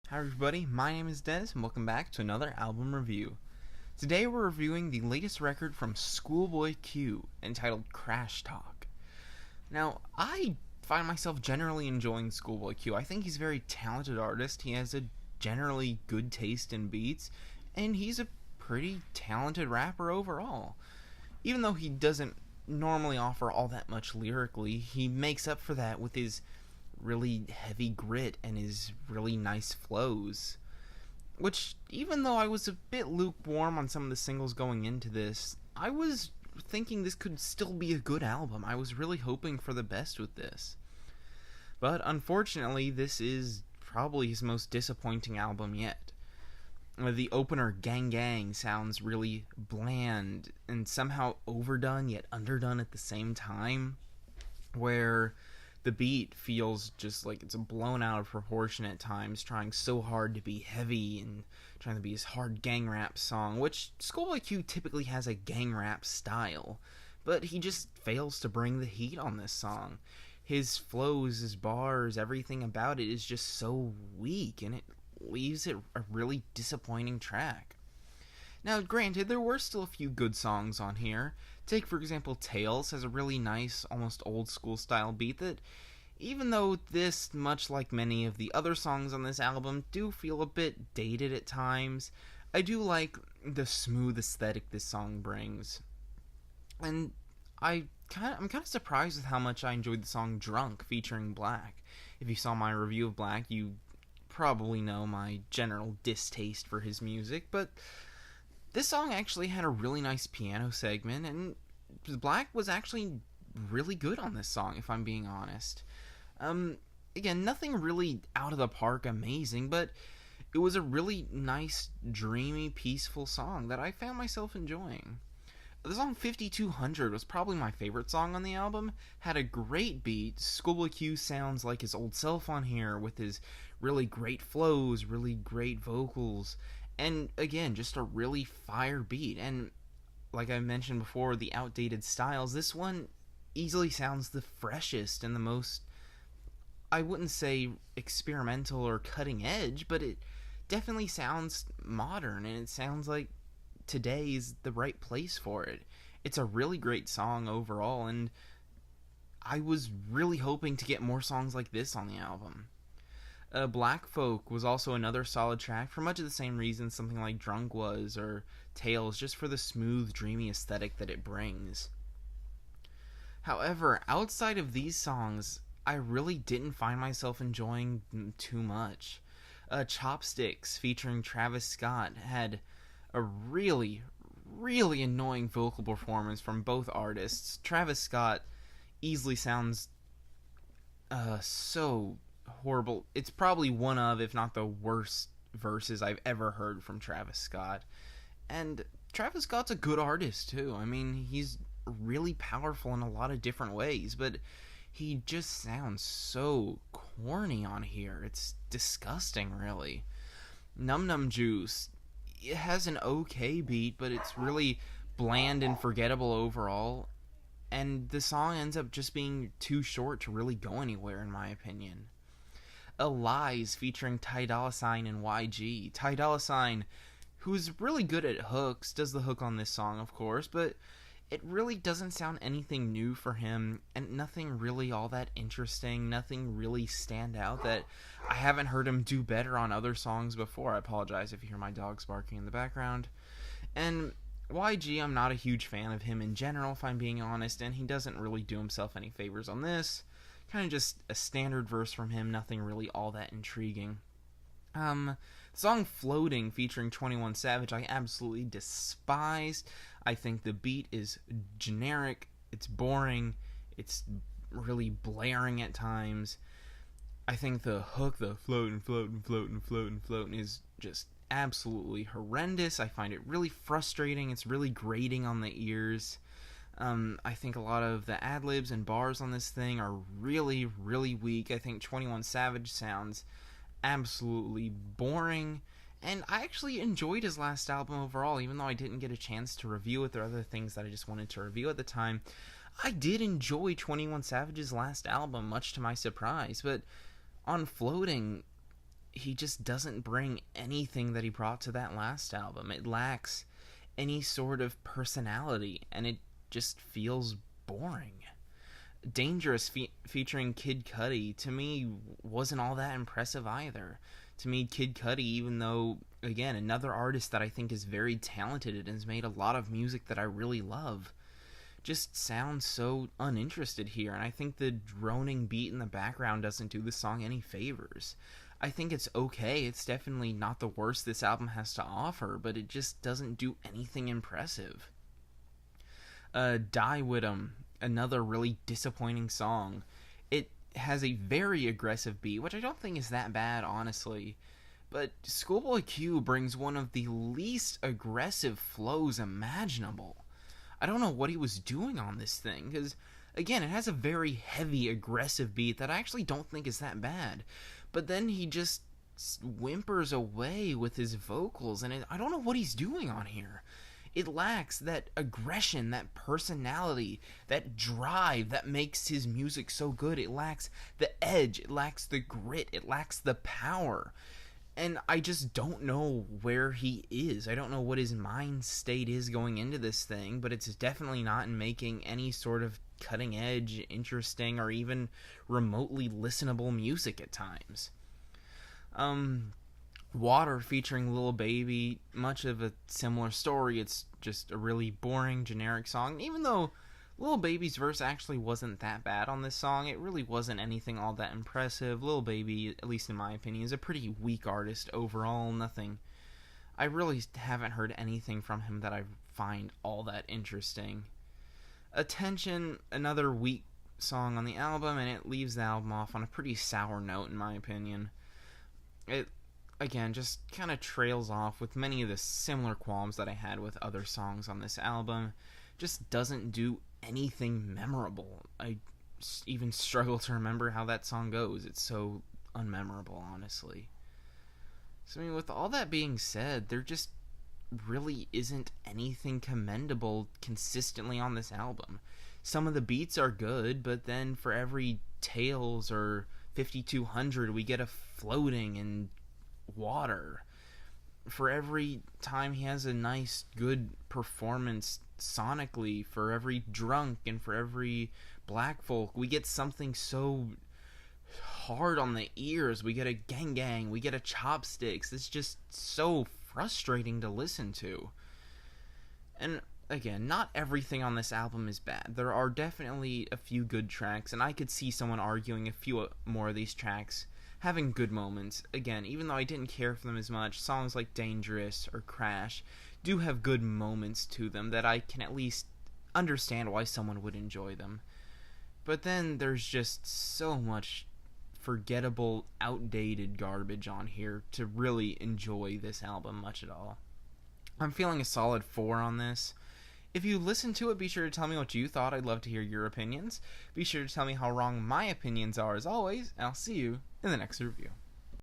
Hi everybody, my name is Dennis and welcome back to another album review. Today we're reviewing the latest record from Schoolboy Q entitled CrasH Talk. Now, I find myself generally enjoying Schoolboy Q. I think he's a very talented artist, he has a generally good taste in beats, and he's a pretty talented rapper overall. Even though he doesn't normally offer all that much lyrically, he makes up for that with his really heavy grit and his really nice flows. Which, even though I was a bit lukewarm on some of the singles going into this, I was thinking this could still be a good album. I was really hoping for the best with this. But unfortunately, this is probably his most disappointing album yet. The opener, Gang Gang, sounds really bland and somehow overdone yet underdone at the same time, where the beat feels just like it's blown out of proportion at times, trying so hard to be heavy and trying to be this hard gang rap song, which Schoolboy Q typically has a gang rap style, but he just fails to bring the heat on this song. His flows, his bars, everything about it is just so weak, and it leaves it a really disappointing track. Now, granted, there were still a few good songs on here. Take, for example, Tails has a really nice, almost old school style beat that, even though this, much like many of the other songs on this album, do feel a bit dated at times, I do like the smooth aesthetic this song brings. And I'm kind of surprised with how much I enjoyed the song Drunk featuring Black. If you saw my review of Black, you probably know my general distaste for his music, but this song actually had a really nice piano segment, and Black was actually really good on this song, if I'm being honest. Again, nothing really out of the park amazing, but it was a really nice, dreamy, peaceful song that I found myself enjoying. The song 5200 was probably my favorite song on the album. Had a great beat. Schoolboy Q sounds like his old self on here with his really great flows, really great vocals, and again, just a really fire beat. And like I mentioned before, the outdated styles, this one easily sounds the freshest and the most, I wouldn't say experimental or cutting edge, but it definitely sounds modern, and it sounds like today is the right place for it. It's a really great song overall, and I was really hoping to get more songs like this on the album. Black Folk was also another solid track for much of the same reasons something like Drunk was, or Tails, just for the smooth, dreamy aesthetic that it brings. However, outside of these songs, I really didn't find myself enjoying them too much. Chopsticks, featuring Travis Scott, had a really, really annoying vocal performance from both artists. Travis Scott easily sounds so horrible. It's probably one of, if not the worst verses I've ever heard from Travis Scott. And Travis Scott's a good artist too. I mean, he's really powerful in a lot of different ways, but he just sounds so corny on here. It's disgusting, really. Num Num Juice, it has an okay beat, but it's really bland and forgettable overall. And the song ends up just being too short to really go anywhere, in my opinion. Lies, featuring Ty Dolla $ign and YG. Ty Dolla $ign, who's really good at hooks, does the hook on this song, of course, but it really doesn't sound anything new for him, and nothing really all that interesting, nothing really stand out that I haven't heard him do better on other songs before. I apologize if you hear my dogs barking in the background. And YG, I'm not a huge fan of him in general, if I'm being honest, and he doesn't really do himself any favors on this. Kind of just a standard verse from him, nothing really all that intriguing. The song Floating, featuring 21 Savage, I absolutely despised. I think the beat is generic, it's boring, it's really blaring at times. I think the hook, the floating, floating, floating, floating, floating, is just absolutely horrendous. I find it really frustrating, it's really grating on the ears. I think a lot of the ad-libs and bars on this thing are really, really weak. I think 21 Savage sounds absolutely boring, and I actually enjoyed his last album overall, even though I didn't get a chance to review it. There are other things that I just wanted to review at the time. I did enjoy 21 Savage's last album, much to my surprise, but on Floating, he just doesn't bring anything that he brought to that last album. It lacks any sort of personality, and it just feels boring. Dangerous featuring Kid Cudi, to me, wasn't all that impressive either. To me, Kid Cudi, even though, again, another artist that I think is very talented and has made a lot of music that I really love, just sounds so uninterested here, and I think the droning beat in the background doesn't do the song any favors. I think it's okay, it's definitely not the worst this album has to offer, but it just doesn't do anything impressive. Die With 'Em, another really disappointing song. It has a very aggressive beat, which I don't think is that bad, honestly. But Schoolboy Q brings one of the least aggressive flows imaginable. I don't know what he was doing on this thing, because, again, it has a very heavy, aggressive beat that I actually don't think is that bad. But then he just whimpers away with his vocals, and I don't know what he's doing on here. It lacks that aggression, that personality, that drive that makes his music so good. It lacks the edge, it lacks the grit, it lacks the power. And I just don't know where he is. I don't know what his mind state is going into this thing, but it's definitely not in making any sort of cutting edge, interesting, or even remotely listenable music at times. Water featuring Lil Baby, much of a similar story. It's just a really boring, generic song. Even though Lil Baby's verse actually wasn't that bad on this song, it really wasn't anything all that impressive. Lil Baby, at least in my opinion, is a pretty weak artist overall. I really haven't heard anything from him that I find all that interesting. Attention, another weak song on the album, and it leaves the album off on a pretty sour note, in my opinion. It, again, just kind of trails off with many of the similar qualms that I had with other songs on this album. Just doesn't do anything memorable. I even struggle to remember how that song goes. It's so unmemorable, honestly. So, I mean, with all that being said, there just really isn't anything commendable consistently on this album. Some of the beats are good, but then for every Tails or 5200, we get a floating in water. For every time he has a nice, good performance sonically, for every drunk and for every black folk, we get something so hard on the ears. We get a gang gang, we get a chopsticks. It's just so frustrating to listen to. And again, not everything on this album is bad. There are definitely a few good tracks, and I could see someone arguing a few more of these tracks having good moments. Again, even though I didn't care for them as much, songs like Dangerous or CrasH do have good moments to them that I can at least understand why someone would enjoy them. But then there's just so much forgettable, outdated garbage on here to really enjoy this album much at all. I'm feeling a solid 4 on this. If you listen to it, be sure to tell me what you thought. I'd love to hear your opinions. Be sure to tell me how wrong my opinions are as always, and I'll see you in the next review.